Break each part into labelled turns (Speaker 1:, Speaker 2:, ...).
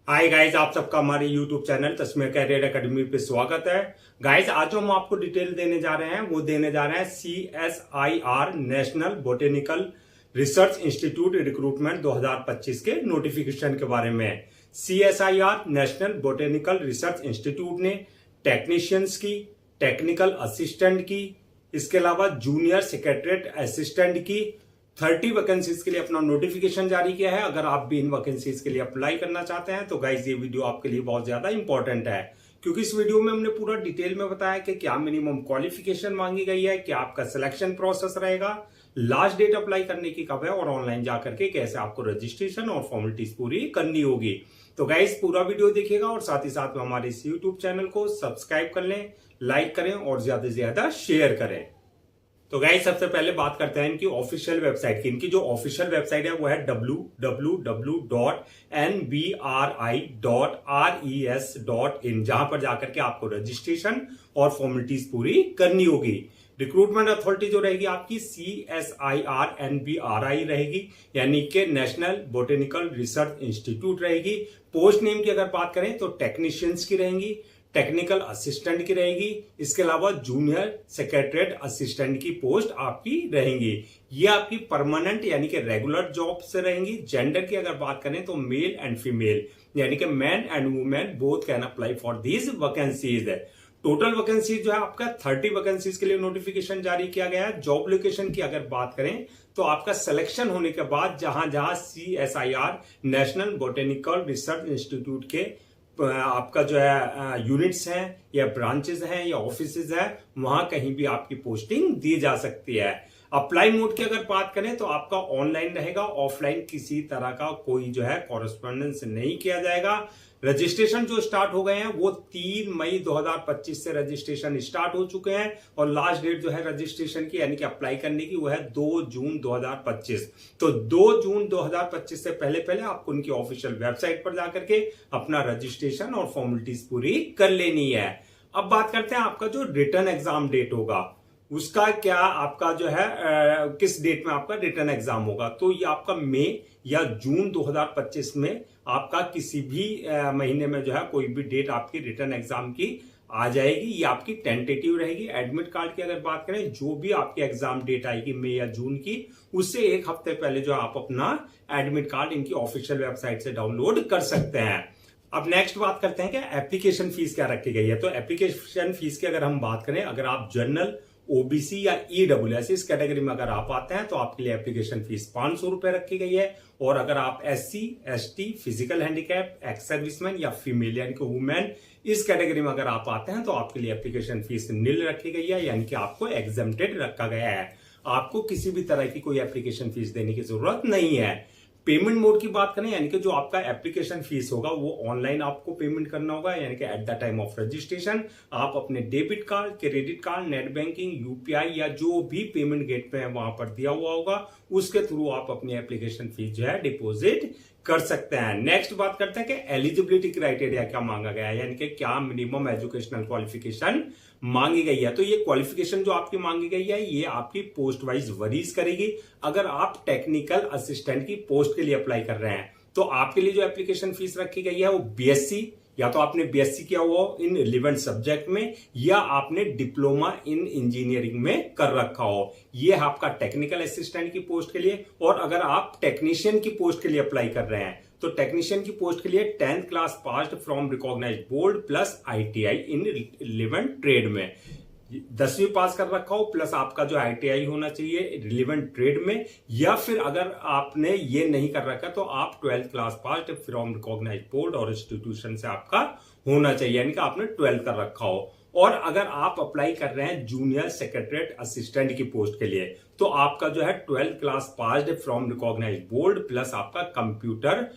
Speaker 1: Hi guys, आप सबका हमारे यूट्यूब चैनल तस्मीर कैरियर एकेडमी पे स्वागत है। गाइस, आज जो हम आपको डिटेल देने जा रहे हैं वो देने जा रहे हैं CSIR national botanical research institute recruitment 2025 के नोटिफिकेशन के बारे में। CSIR national botanical research institute ने टेक्नीशियंस की, टेक्निकल असिस्टेंट की, इसके अलावा जूनियर सेक्रेटरीट असिस्टेंट की 30 वैकेंसीज के लिए अपना नोटिफिकेशन जारी किया है। अगर आप भी इन वैकेंसीज के लिए अप्लाई करना चाहते हैं तो गाइज ये वीडियो आपके लिए बहुत ज्यादा इंपॉर्टेंट है, क्योंकि इस वीडियो में हमने पूरा डिटेल में बताया कि क्या मिनिमम क्वालिफिकेशन मांगी गई है, क्या आपका सिलेक्शन प्रोसेस रहेगा, लास्ट डेट अप्लाई करने की कब है और ऑनलाइन जाकर के कैसे आपको रजिस्ट्रेशन और फॉर्मेलिटीज पूरी करनी होगी। तो गाइज पूरा वीडियो देखिएगा और साथ ही साथ में हमारे इस यूट्यूब चैनल को सब्सक्राइब कर लें, लाइक करें और ज्यादा से ज्यादा शेयर करें। तो गाइस सबसे पहले बात करते हैं इनकी ऑफिशियल वेबसाइट की। इनकी जो ऑफिशियल वेबसाइट है वो है www.nbri.res.in, जहां पर जाकर के आपको रजिस्ट्रेशन और फॉर्मेलिटीज पूरी करनी होगी। रिक्रूटमेंट अथॉरिटी जो रहेगी आपकी CSIR NBRI रहेगी, यानी कि नेशनल बोटेनिकल रिसर्च इंस्टीट्यूट रहेगी। पोस्ट नेम की अगर बात करें तो टेक्नीशियंस की रहेंगी, टेक्निकल असिस्टेंट की रहेगी, इसके अलावा जूनियर सेक्रेटरीट असिस्टेंट की पोस्ट आपकी रहेंगी। ये आपकी परमानेंट यानी कि रेगुलर जॉब से रहेंगी। जेंडर की अगर बात करें तो मेल एंड फीमेल यानी कि man and women both can apply for these vacancies है। टोटल वैकेंसीज जो है आपका 30 वैकेंसीज के लिए नोटिफिकेशन जारी किया गया है। जॉब लोकेशन की अगर बात करें तो आपका सिलेक्शन होने के बाद जहां जहां CSIR national botanical research institute के आपका जो है यूनिट्स हैं या ब्रांचेस हैं या ऑफिसेज हैं, वहां कहीं भी आपकी पोस्टिंग दी जा सकती है। अप्लाई मोड की अगर बात करें तो आपका ऑनलाइन रहेगा, ऑफलाइन किसी तरह का कोई जो है कॉरेस्पॉन्डेंस नहीं किया जाएगा। रजिस्ट्रेशन जो स्टार्ट हो गए हैं वो 3 मई 2025 से रजिस्ट्रेशन स्टार्ट हो चुके हैं और लास्ट डेट जो है रजिस्ट्रेशन की यानी कि अप्लाई करने की वो है 2 जून 2025। तो 2 जून 2025 से पहले पहले आपको उनकी ऑफिशियल वेबसाइट पर जाकर के अपना रजिस्ट्रेशन और फॉर्मेलिटीज पूरी कर लेनी है। अब बात करते हैं आपका जो रिटर्न एग्जाम डेट होगा उसका क्या, आपका जो है किस डेट में आपका रिटर्न एग्जाम होगा। तो ये आपका मई या जून 2025 में आपका किसी भी महीने में जो है कोई भी डेट आपकी रिटर्न एग्जाम की आ जाएगी। ये आपकी टेंटेटिव रहेगी। एडमिट कार्ड की अगर बात करें, जो भी आपकी एग्जाम डेट आएगी मई या जून की, उससे एक हफ्ते पहले जो आप अपना एडमिट कार्ड इनकी ऑफिशियल वेबसाइट से डाउनलोड कर सकते हैं। अब नेक्स्ट बात करते हैं कि एप्लीकेशन फीस क्या रखी गई है। तो एप्लीकेशन फीस की अगर हम बात करें, अगर आप जनरल, ओबीसी या EWS इस कैटेगरी में अगर आप आते हैं तो आपके लिए एप्लीकेशन फीस 500 रुपए रखी गई है। और अगर आप SC, ST, physical handicap, ex serviceman या फीमेल यानी कि वुमेन इस कैटेगरी में अगर आप आते हैं तो आपके लिए एप्लीकेशन फीस नील रखी गई है, यानी कि आपको एग्जेम्प्टेड रखा गया है। आपको किसी भी तरह की कोई एप्लीकेशन फीस देने की जरूरत नहीं है। पेमेंट मोड की बात करें, यानी कि जो आपका एप्लीकेशन फीस होगा वो ऑनलाइन आपको पेमेंट करना होगा, यानी कि at the time of registration आप अपने debit card, credit card, net banking, UPI या जो भी पेमेंट गेट पे है वहां पर दिया हुआ होगा उसके थ्रू आप अपनी एप्लीकेशन फीस जो है डिपॉजिट कर सकते हैं। नेक्स्ट बात करते हैं कि एलिजिबिलिटी क्राइटेरिया क्या मांगा गया है, यानी कि क्या मिनिमम एजुकेशनल क्वालिफिकेशन मांगी गई है। तो ये क्वालिफिकेशन जो आपकी मांगी गई है ये आपकी पोस्ट वाइज वरीज करेगी। अगर आप टेक्निकल असिस्टेंट की पोस्ट के लिए अप्लाई कर रहे हैं तो आपके लिए जो एप्लीकेशन फीस रखी गई है वो BSc, या तो आपने BSc किया हुआ हो इन रिलेवेंट सब्जेक्ट में या आपने डिप्लोमा इन इंजीनियरिंग में कर रखा हो, ये है आपका टेक्निकल असिस्टेंट की पोस्ट के लिए। और अगर आप टेक्नीशियन की पोस्ट के लिए अप्लाई कर रहे हैं तो टेक्नीशियन की पोस्ट के लिए 10th class passed from recognised board plus ITI in relevant trade में, 10वीं पास कर रखा हो प्लस आपका जो ITI होना चाहिए रिलेवेंट ट्रेड में, या फिर अगर आपने ये नहीं कर रखा तो आप 12th class passed from recognised board और इंस्टीट्यूशन से आपका होना चाहिए, यानी कि आपने 12th कर रखा हो। और अगर आप अप्लाई कर रहे हैं जूनियर सेक्रेटरीट असिस्टेंट की पोस्ट के लिए तो आपका जो है 12th class passed from recognised board plus आपका कंप्यूटर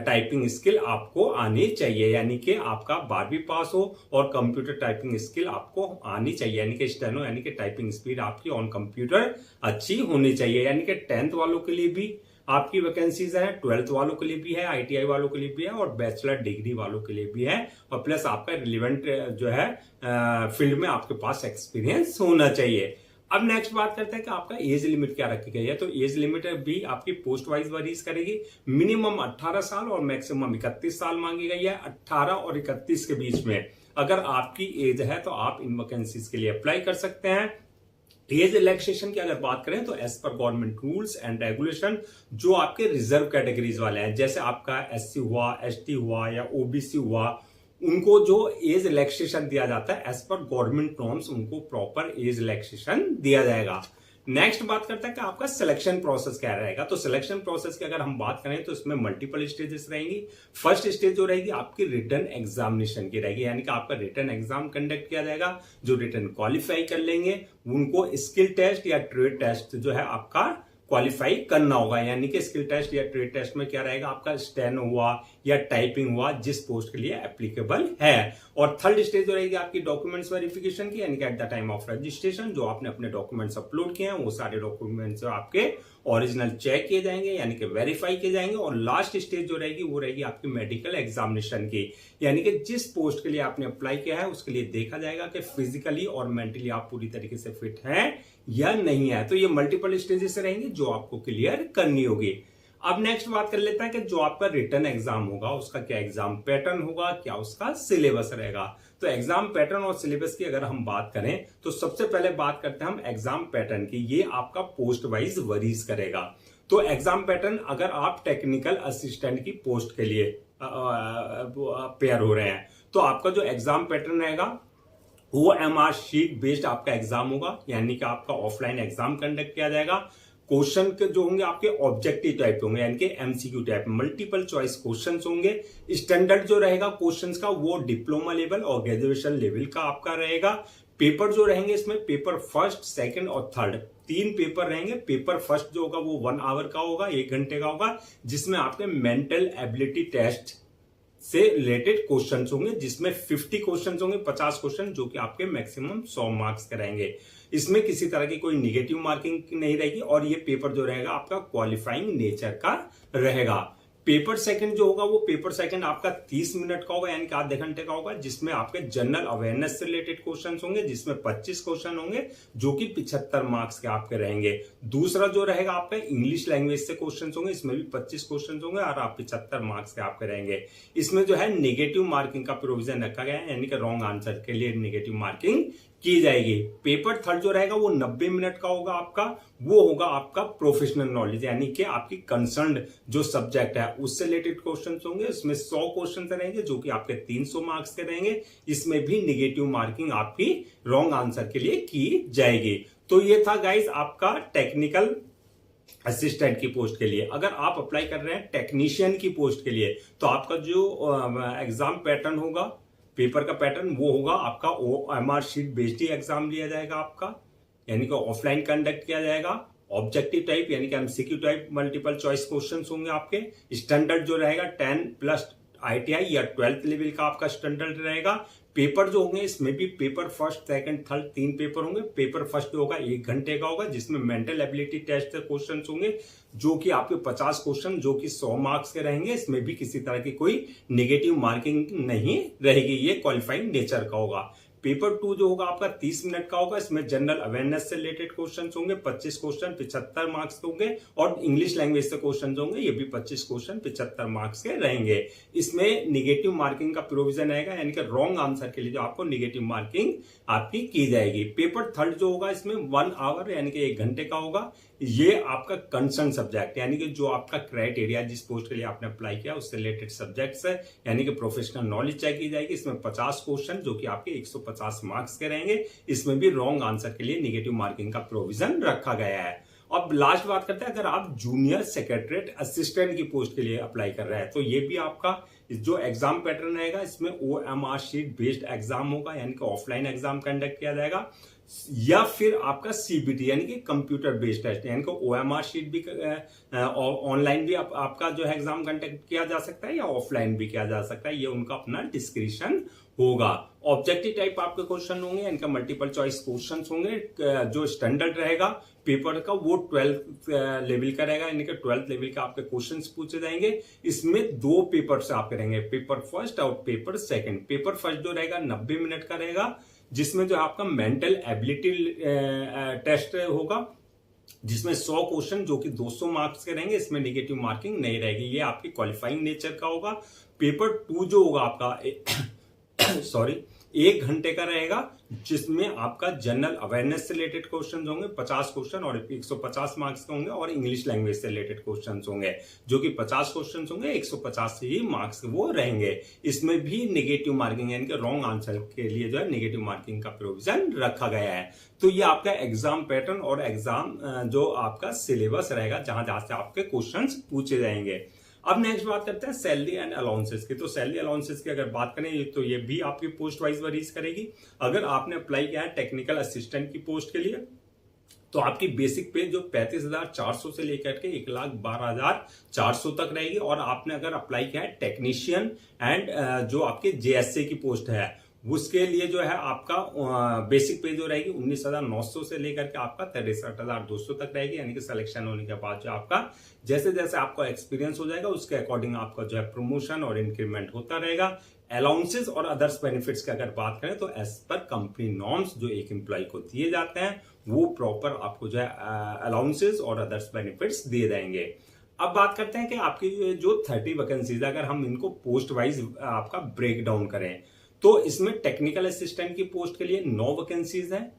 Speaker 1: टाइपिंग स्किल आपको आनी चाहिए, यानी कि आपका 12वीं पास हो और कंप्यूटर टाइपिंग स्किल आपको आनी चाहिए, यानी कि स्टेनो यानी कि टाइपिंग स्पीड आपकी ऑन कंप्यूटर अच्छी होनी चाहिए। यानी कि 10th वालों के लिए भी आपकी वैकेंसीज है, 12th वालों के लिए भी है, ITI वालों के लिए भी है और बैचलर डिग्री वालों के लिए भी है। और प्लस आपका रिलेवेंट जो है फील्ड में आपके पास एक्सपीरियंस होना चाहिए। अब नेक्स्ट बात करते हैं कि आपका एज लिमिट क्या रखी गई है। तो एज लिमिट भी आपकी पोस्ट वाइज वरीज करेगी। मिनिमम 18 साल और मैक्सिमम 31 साल मांगी गई है। 18 और 31 के बीच में अगर आपकी एज है तो आप इन वैकेंसीज के लिए अप्लाई कर सकते हैं। एज रिलैक्सेशन की अगर बात करें तो as per government rules and regulation जो आपके रिजर्व कैटेगरीज वाले हैं, जैसे आपका एससी हुआ, एसटी हुआ या ओबीसी हुआ, उनको जो एज रिलैक्सेशन दिया जाता है एज पर गवर्नमेंट नॉर्म्स, उनको प्रॉपर एज रिलैक्सेशन दिया जाएगा। नेक्स्ट बात करते हैं कि आपका सिलेक्शन प्रोसेस क्या रहेगा। तो सिलेक्शन प्रोसेस की अगर हम बात करें तो इसमें मल्टीपल स्टेजेस रहेंगी। फर्स्ट स्टेज जो रहेगी आपकी रिटन एग्जामिनेशन की रहेगी, यानी कि आपका रिटन एग्जाम कंडक्ट किया जाएगा। जो रिटन क्वालिफाई कर लेंगे उनको स्किल टेस्ट या ट्रेड टेस्ट जो है आपका क्वालिफाई करना होगा, यानी कि स्किल टेस्ट या ट्रेड टेस्ट में क्या रहेगा आपका स्टेनो हुआ या टाइपिंग हुआ जिस पोस्ट के लिए एप्लीकेबल है। और थर्ड स्टेज जो रहेगी आपकी डॉक्यूमेंट्स वेरिफिकेशन की, यानी कि at the time of registration जो आपने अपने डॉक्यूमेंट्स अपलोड किए हैं वो सारे डॉक्यूमेंट्स आपके ओरिजिनल चेक किए जाएंगे, यानी कि वेरीफाई किए जाएंगे। और लास्ट स्टेज जो रहेगी वो रहेगी आपकी मेडिकल एग्जामिनेशन की, यानी कि जिस पोस्ट के लिए आपने अप्लाई किया है उसके लिए देखा जाएगा कि फिजिकली और मेंटली आप पूरी तरीके से फिट हैं या नहीं है। तो ये मल्टीपल स्टेजेस रहेंगे जो आपको क्लियर करनी होगी। अब नेक्स्ट बात कर लेते हैं कि जो आपका रिटन एग्जाम होगा उसका क्या एग्जाम पैटर्न होगा, क्या उसका सिलेबस रहेगा। तो एग्जाम पैटर्न और सिलेबस की अगर हम बात करें तो सबसे पहले बात करते हैं हम एग्जाम पैटर्न की। ये आपका पोस्ट वाइज वरीज करेगा। तो एग्जाम पैटर्न अगर आप टेक्निकल असिस्टेंट की पोस्ट के लिए पेयर हो रहे हैं तो आपका जो एग्जाम पैटर्न रहेगा वो एमआर शीट बेस्ड आपका एग्जाम होगा, यानी कि आपका ऑफलाइन एग्जाम कंडक्ट किया जाएगा। क्वेश्चन के जो होंगे आपके ऑब्जेक्टिव टाइप होंगे, यानी कि MCQ type, multiple choice questions होंगे। स्टैंडर्ड जो रहेगा क्वेश्चंस का वो डिप्लोमा लेवल और ग्रेजुएशन लेवल का आपका रहेगा। पेपर जो रहेंगे इसमें पेपर फर्स्ट, सेकंड और थर्ड 3 पेपर रहेंगे। पेपर फर्स्ट जो होगा वो 1 आवर का होगा, 1 घंटे का होगा, जिसमें आपके मेंटल एबिलिटी टेस्ट से रिलेटेड क्वेश्चंस होंगे, जिसमें 50 क्वेश्चंस होंगे, 50 क्वेश्चन जो कि आपके मैक्सिमम 100 मार्क्स के रहेंगे। इसमें किसी तरह की कोई निगेटिव मार्किंग नहीं रहेगी और ये पेपर जो रहेगा आपका क्वालिफाइंग नेचर का रहेगा। पेपर सेकंड जो होगा वो पेपर सेकंड आपका 30 मिनट का होगा, यानी कि आधे घंटे का होगा, जिसमें आपके जनरल अवेयरनेस से रिलेटेड क्वेश्चंस होंगे, जिसमें 25 क्वेश्चन होंगे जो कि 75 मार्क्स के आपके रहेंगे। दूसरा जो रहेगा आपका इंग्लिश लैंग्वेज से क्वेश्चंस होंगे, इसमें भी 25 क्वेश्चंस होंगे और आप 75 मार्क्स के आपके रहेंगे। इसमें जो है नेगेटिव मार्किंग का प्रोविजन रखा गया है, यानी कि रॉन्ग आंसर के लिए नेगेटिव मार्किंग की जाएगी। पेपर थर्ड जो रहेगा वो 90 मिनट का होगा आपका, वो होगा आपका प्रोफेशनल नॉलेज, यानी कि आपकी कंसर्न जो सब्जेक्ट है उससे रिलेटेड क्वेश्चंस होंगे। इसमें 100 क्वेश्चन रहेंगे जो कि आपके 300 मार्क्स के रहेंगे। इसमें भी निगेटिव मार्किंग आपकी रॉन्ग आंसर के लिए की जाएगी। तो ये था गाइस आपका टेक्निकल असिस्टेंट की पोस्ट के लिए। अगर आप अप्लाई कर रहे हैं टेक्नीशियन की पोस्ट के लिए तो आपका जो एग्जाम पैटर्न होगा, पेपर का पैटर्न, वो होगा आपका ओएमआर शीट बेस्ड ही एग्जाम लिया जाएगा आपका, यानी कि ऑफलाइन कंडक्ट किया जाएगा। ऑब्जेक्टिव टाइप यानी कि MCQ type multiple choice questions होंगे आपके। स्टैंडर्ड जो रहेगा 10+ ITI या 12th लेवल का आपका स्टैंडर्ड रहेगा। पेपर जो होंगे इसमें भी paper first, second, third 3 paper होंगे। पेपर फर्स्ट जो होगा 1 घंटे का होगा, जिसमें मेंटल एबिलिटी टेस्ट से क्वेश्चंस होंगे जो कि आपके 50 क्वेश्चन जो कि 100 मार्क्स के रहेंगे। इसमें भी किसी तरह की कोई नेगेटिव मार्किंग नहीं रहेगी, ये क्वालिफाइंग नेचर का होगा। पेपर 2 जो होगा आपका 30 मिनट का होगा, इसमें जनरल अवेयरनेस से रिलेटेड क्वेश्चंस होंगे, 25 क्वेश्चन 75 मार्क्स के होंगे। और इंग्लिश लैंग्वेज से क्वेश्चंस होंगे, ये भी 25 क्वेश्चन 75 मार्क्स के रहेंगे। इसमें निगेटिव मार्किंग का प्रोविजन रहेगा, यानी कि रॉन्ग आंसर के लिए जो आपको निगेटिव मार्किंग आपकी की जाएगी। पेपर थर्ड जो होगा इसमें 1 आवर यानी कि 1 घंटे का होगा। ये आपका कंसर्न सब्जेक्ट यानी कि जो आपका क्राइटेरिया जिस पोस्ट के लिए आपने अप्लाई किया उससे रिलेटेड सब्जेक्ट्स है, यानी कि प्रोफेशनल नॉलेज चेक की जाएगी। इसमें 50 क्वेश्चन जो कि आपके 150 मार्क्स के रहेंगे। इसमें भी रॉन्ग आंसर के लिए निगेटिव मार्किंग का प्रोविजन रखा गया है। अब लास्ट बात करते हैं, अगर आप जूनियर सेक्रेटरीट असिस्टेंट की पोस्ट के लिए अप्लाई कर रहे हैं तो ये भी आपका जो एग्जाम पैटर्न रहेगा इसमें ओएमआर शीट बेस्ड एग्जाम होगा, यानी कि ऑफलाइन एग्जाम कंडक्ट किया जाएगा, या फिर आपका सीबीटी यानी कि कंप्यूटर बेस्ड टेस्ट, यानी कि ओएमआर शीट भी ऑनलाइन भी आपका जो है एग्जाम कंडक्ट किया जा सकता है या ऑफलाइन भी किया जा सकता है, ये उनका अपना डिस्क्रिप्शन होगा। ऑब्जेक्टिव टाइप आपके क्वेश्चन होंगे, इनका मल्टीपल चॉइस क्वेश्चंस होंगे। जो स्टैंडर्ड रहेगा पेपर का वो 12th लेवल का रहेगा, यानी कि 12th लेवल के आपके क्वेश्चंस पूछे जाएंगे। इसमें 2 पेपर से आपके रहेंगे, पेपर फर्स्ट और पेपर सेकंड। पेपर फर्स्ट जो रहेगा 90 मिनट का रहेगा, जिसमें जो है आपका मेंटल एबिलिटी टेस्ट होगा, जिसमें 100 क्वेश्चन जो कि 200 मार्क्स के रहेंगे, इसमें नेगेटिव मार्किंग नहीं रहेगी। ये आपकी क्वालिफाइंग नेचर का होगा। पेपर 2 जो होगा आपका सॉरी 1 घंटे का रहेगा, जिसमें आपका जनरल अवेयरनेस से रिलेटेड क्वेश्चंस होंगे 50 क्वेश्चन और 150 मार्क्स के होंगे, और इंग्लिश लैंग्वेज से रिलेटेड क्वेश्चंस होंगे जो कि 50 क्वेश्चंस होंगे, 150 ही मार्क्स वो रहेंगे। इसमें भी नेगेटिव मार्किंग यानी कि रॉन्ग आंसर के लिए जो है नेगेटिव मार्किंग का प्रोविजन रखा गया है। तो ये आपका एग्जाम पैटर्न और एग्जाम जो आपका सिलेबस रहेगा, जहां जहां से आपके क्वेश्चन पूछे जाएंगे। अब नेक्स्ट बात करते हैं सैलरी एंड अलाउंसेस की। तो सैलरी अलाउंसेस की अगर बात करें तो ये भी आपकी पोस्ट वाइज वरीज करेगी। अगर आपने अप्लाई किया है टेक्निकल असिस्टेंट की पोस्ट के लिए, तो आपकी बेसिक पे जो 35,400 से लेकर के 1,12,400 तक रहेगी। और आपने अगर अप्लाई किया है टेक्नीशियन एंड जो आपके जेएसए की पोस्ट है, उसके लिए जो है आपका बेसिक पे जो रहेगी 19,900 से लेकर के आपका 63,200 तक रहेगी। यानी कि सिलेक्शन होने के बाद जो आपका जैसे जैसे आपका एक्सपीरियंस हो जाएगा, उसके अकॉर्डिंग आपका जो है प्रमोशन और इंक्रीमेंट होता रहेगा। अलाउंसेस और अदर्स बेनिफिट्स की अगर बात करें तो एज पर कंपनी नॉर्म्स जो एक एम्प्लॉय को दिए जाते हैं, वो प्रॉपर आपको जो है अलाउंसेस और अदर्स बेनिफिट्स दिए जाएंगे। अब बात करते हैं कि आपकी जो 30 वैकेंसीज, अगर हम इनको पोस्ट वाइज आपका ब्रेक डाउन करें, तो इसमें टेक्निकल असिस्टेंट की पोस्ट के लिए 9 वैकेंसीज हैं,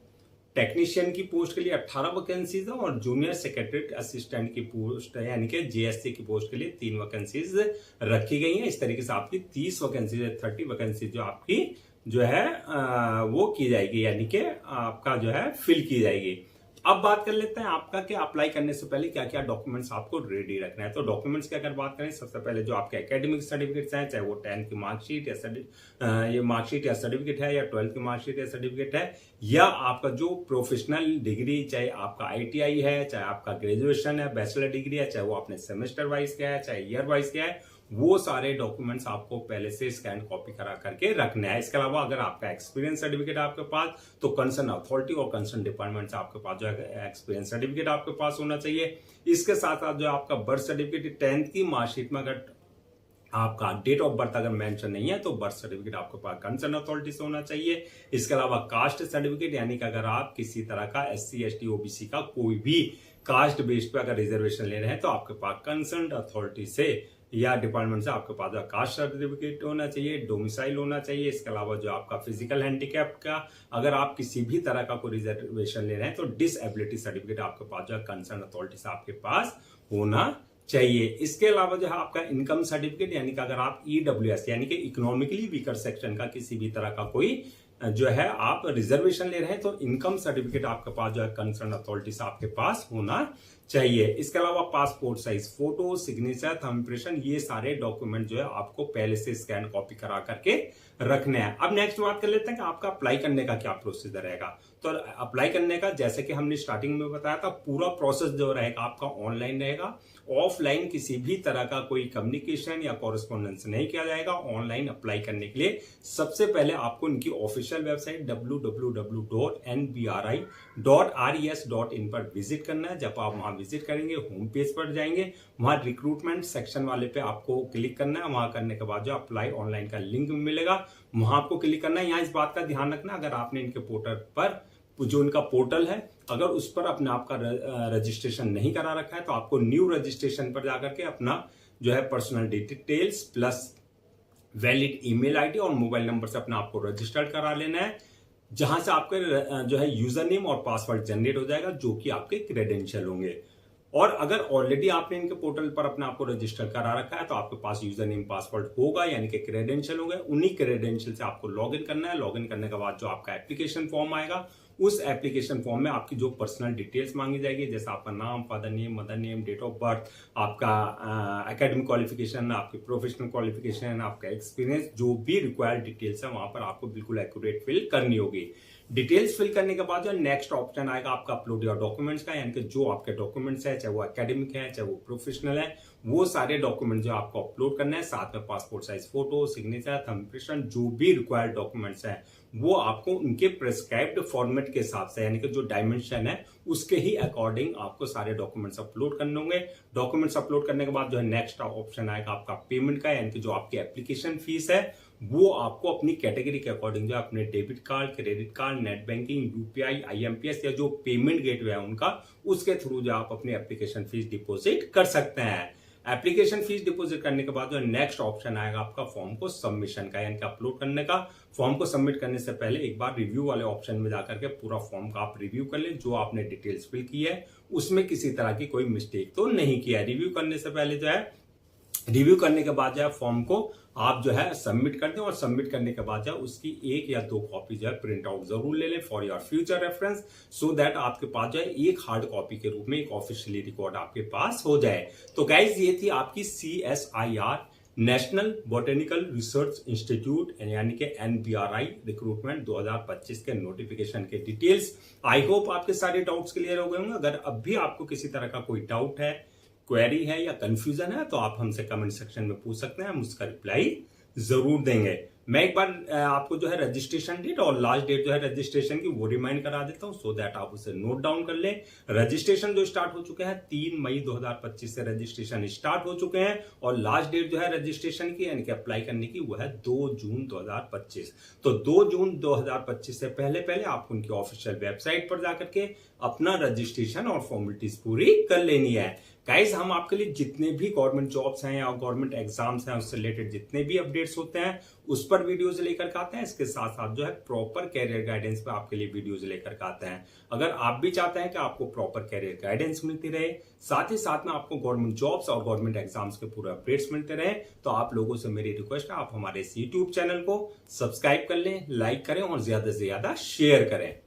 Speaker 1: टेक्नीशियन की पोस्ट के लिए 18 वैकेंसीज है, और जूनियर सेक्रेटरी असिस्टेंट की पोस्ट है यानी कि जेएससी की पोस्ट के लिए 3 वैकेंसीज रखी गई हैं। इस तरीके से आपकी 30 वैकेंसीज, 30 वैकेंसी जो आपकी जो है वो की जाएगी, यानी कि आपका जो है फिल की जाएगी। अब बात कर लेते हैं आपका कि अप्लाई करने से पहले क्या क्या डॉक्यूमेंट्स आपको रेडी रखना है। तो डॉक्यूमेंट्स की अगर बात करें, सबसे पहले जो आपके एकेडमिक सर्टिफिकेट्स हैं, चाहे वो 10th की मार्कशीट या ये मार्कशीट या सर्टिफिकेट है, या 12th की मार्कशीट या सर्टिफिकेट है, या आपका जो प्रोफेशनल डिग्री, चाहे आपका आईटीआई है, चाहे आपका ग्रेजुएशन है, बैचलर डिग्री है, चाहे वो आपने सेमेस्टर वाइज किया है, चाहे ईयर वाइज किया है, वो सारे डॉक्यूमेंट्स आपको पहले से स्कैन कॉपी करा करके रखना है। इसके अलावा अगर आपका एक्सपीरियंस सर्टिफिकेट आपके पास, तो कंसर्न अथॉरिटी और कंसर्न डिपार्टमेंट से आपके पास जो है एक्सपीरियंस सर्टिफिकेट आपके पास होना चाहिए। इसके साथ साथ जो आपका बर्थ सर्टिफिकेट, 10th की मार्कशीट में अगर आपका डेट ऑफ बर्थ अगर मेंशन नहीं है, तो बर्थ सर्टिफिकेट आपके पास कंसर्न अथॉरिटी से होना चाहिए। इसके अलावा कास्ट सर्टिफिकेट, यानी कि अगर आप किसी तरह का SC ST OBC का कोई भी कास्ट बेस्ड पे अगर रिजर्वेशन ले रहे हैं, तो आपके पास कंसर्न अथॉरिटी से या डिपार्टमेंट से आपके पास कास्ट सर्टिफिकेट होना चाहिए, डोमिसाइल होना चाहिए। इसके अलावा जो आपका फिजिकल हैंडीकैप का अगर आप किसी भी तरह का कोई रिजर्वेशन ले रहे हैं, तो डिसएबिलिटी सर्टिफिकेट आपके पास जो है कंसर्न अथॉरिटी से आपके पास होना चाहिए। इसके अलावा जो है आपका इनकम सर्टिफिकेट, यानी कि अगर आप EWS यानी कि इकोनॉमिकली वीकर सेक्शन का किसी भी तरह का कोई जो है आप रिजर्वेशन ले रहे हैं, तो इनकम सर्टिफिकेट आपके पास जो है कंसर्न अथॉरिटी से आपके पास होना चाहिए। इसके अलावा passport size photo, signature, thumb impression, ये सारे डॉक्यूमेंट जो है आपको पहले से स्कैन कॉपी करा करके रखने हैं। अब नेक्स्ट बात कर लेते हैं कि आपका अप्लाई करने का क्या प्रोसीजर रहेगा। तो अप्लाई करने का, जैसे कि हमने स्टार्टिंग में बताया था, पूरा प्रोसेस जो रहेगा आपका ऑनलाइन रहेगा। ऑफलाइन किसी भी तरह का कोई कम्युनिकेशन या कॉरेस्पॉन्डेंस नहीं किया जाएगा। ऑनलाइन अप्लाई करने के लिए सबसे पहले आपको इनकी ऑफिशियल वेबसाइट www.nbri.res.in पर विजिट करना है। जब आप वहां विजिट करेंगे, होम पेज पर जाएंगे, वहां रिक्रूटमेंट सेक्शन वाले पे आपको क्लिक करना है। वहां करने के बाद जो अप्लाई ऑनलाइन का लिंक मिलेगा, वहां आपको क्लिक करना है। यहाँ इस बात का ध्यान रखना, अगर आपने इनके पोर्टल पर जो इनका पोर्टल है, अगर उस पर अपने आप का रजिस्ट्रेशन नहीं करा रखा है, तो आपको न्यू रजिस्ट्रेशन पर जाकर के अपना जो है personal details plus valid email ID और मोबाइल नंबर से अपना आपको रजिस्टर्ड करा लेना है, जहां से आपके जो है यूजर नेम और पासवर्ड जनरेट हो जाएगा, जो कि आपके क्रेडेंशियल होंगे। और अगर ऑलरेडी आपने इनके पोर्टल पर अपने आपको रजिस्टर करा रखा है, तो आपके पास यूजर नेम पासवर्ड होगा, यानी कि क्रेडेंशियल होंगे। उन्हीं क्रेडेंशियल से आपको लॉगिन करना है। लॉगिन करने के बाद जो आपका एप्लीकेशन फॉर्म आएगा, उस एप्लीकेशन फॉर्म में आपकी जो पर्सनल डिटेल्स मांगी जाएगी, जैसे आपका नाम, father name, mother name, date of birth, आपका एकेडमिक क्वालिफिकेशन, आपकी प्रोफेशनल क्वालिफिकेशन, आपका एक्सपीरियंस, जो भी रिक्वायर्ड डिटेल्स है वहां पर आपको बिल्कुल एक्यूरेट फिल करनी होगी। डिटेल्स फिल करने के बाद जो नेक्स्ट ऑप्शन आएगा आपका अपलोड योर डॉक्यूमेंट्स का, यानी कि जो आपके डॉक्यूमेंट्स है, चाहे वो एकेडमिक है, चाहे वो प्रोफेशनल है, वो सारे डॉक्यूमेंट जो आपको अपलोड करना है। साथ में passport size photo, signature, thumb impression, जो भी रिक्वायर्ड डॉक्यूमेंट्स है, वो आपको उनके प्रेस्क्राइब्ड फॉर्मेट के हिसाब से, यानी कि जो डायमेंशन है उसके ही अकॉर्डिंग आपको सारे डॉक्यूमेंट्स अपलोड करने होंगे। डॉक्यूमेंट्स अपलोड करने के बाद जो है नेक्स्ट ऑप्शन आएगा आपका पेमेंट का, यानी कि जो आपकी एप्लीकेशन फीस है वो आपको अपनी कैटेगरी के अकॉर्डिंग जो अपने debit card, credit card, net banking, UPI, IMPS या जो पेमेंट गेटवे है उनका, उसके थ्रू जो आप अपनी एप्लीकेशन फीस डिपॉजिट कर सकते हैं। एप्लीकेशन फीस डिपॉजिट करने के बाद जो नेक्स्ट ऑप्शन आएगा आपका फॉर्म को सबमिशन का, यानी कि अपलोड करने का। फॉर्म को सबमिट करने से पहले एक बार रिव्यू वाले ऑप्शन में जाकर के पूरा फॉर्म का आप रिव्यू कर लें। जो आपने डिटेल्स फिल की है उसमें किसी तरह की कोई मिस्टेक तो नहीं किया है। रिव्यू करने से पहले जो है, रिव्यू करने के बाद जो है फॉर्म को आप जो है सबमिट कर दें, और सबमिट करने के बाद जो है उसकी 1 या 2 कॉपी जो है प्रिंट आउट जरूर ले लें for your future reference, so that आपके पास जो है एक हार्ड कॉपी के रूप में एक ऑफिशियली रिकॉर्ड आपके पास हो जाए। तो गाइज ये थी आपकी CSIR national botanical research institute यानी कि NBRI रिक्रूटमेंट 2025 के नोटिफिकेशन के डिटेल्स। आई होप आपके सारे डाउट्स क्लियर हो गए होंगे। अगर अब भी आपको किसी तरह का कोई डाउट है, क्वेरी है या कंफ्यूजन है तो आप हमसे कमेंट सेक्शन में पूछ सकते हैं, हम उसका रिप्लाई जरूर देंगे। मैं एक बार आपको जो है रजिस्ट्रेशन डेट और लास्ट डेट जो है रजिस्ट्रेशन की वो रिमाइंड करा देता हूं, सो दैट आप उसे नोट डाउन कर लें। रजिस्ट्रेशन जो स्टार्ट हो चुके हैं 3 मई 2025 से रजिस्ट्रेशन स्टार्ट हो चुके हैं, और लास्ट डेट जो है रजिस्ट्रेशन की यानी कि अप्लाई करने की वो है 2 जून 2025। तो 2 जून 2025 से पहले पहले आप उनकी ऑफिशियल वेबसाइट पर जाकर के अपना रजिस्ट्रेशन और फॉर्मेलिटीज पूरी कर लेनी है। गाइज हम आपके लिए जितने भी गवर्नमेंट जॉब्स हैं या गवर्नमेंट एग्जाम्स हैं उससे रिलेटेड जितने भी अपडेट्स होते हैं उस पर वीडियोज लेकर के आते हैं। इसके साथ साथ जो है प्रॉपर कैरियर गाइडेंस पे आपके लिए वीडियोज लेकर के आते हैं। अगर आप भी चाहते हैं कि आपको प्रॉपर कैरियर गाइडेंस मिलती रहे, साथ ही साथ में आपको गवर्नमेंट जॉब्स और गवर्नमेंट एग्जाम्स के पूरे अपडेट्स मिलते रहे, तो आप लोगों से मेरी रिक्वेस्ट है आप हमारे इस यूट्यूब चैनल को सब्सक्राइब कर लें, लाइक करें और ज्यादा से ज्यादा शेयर करें।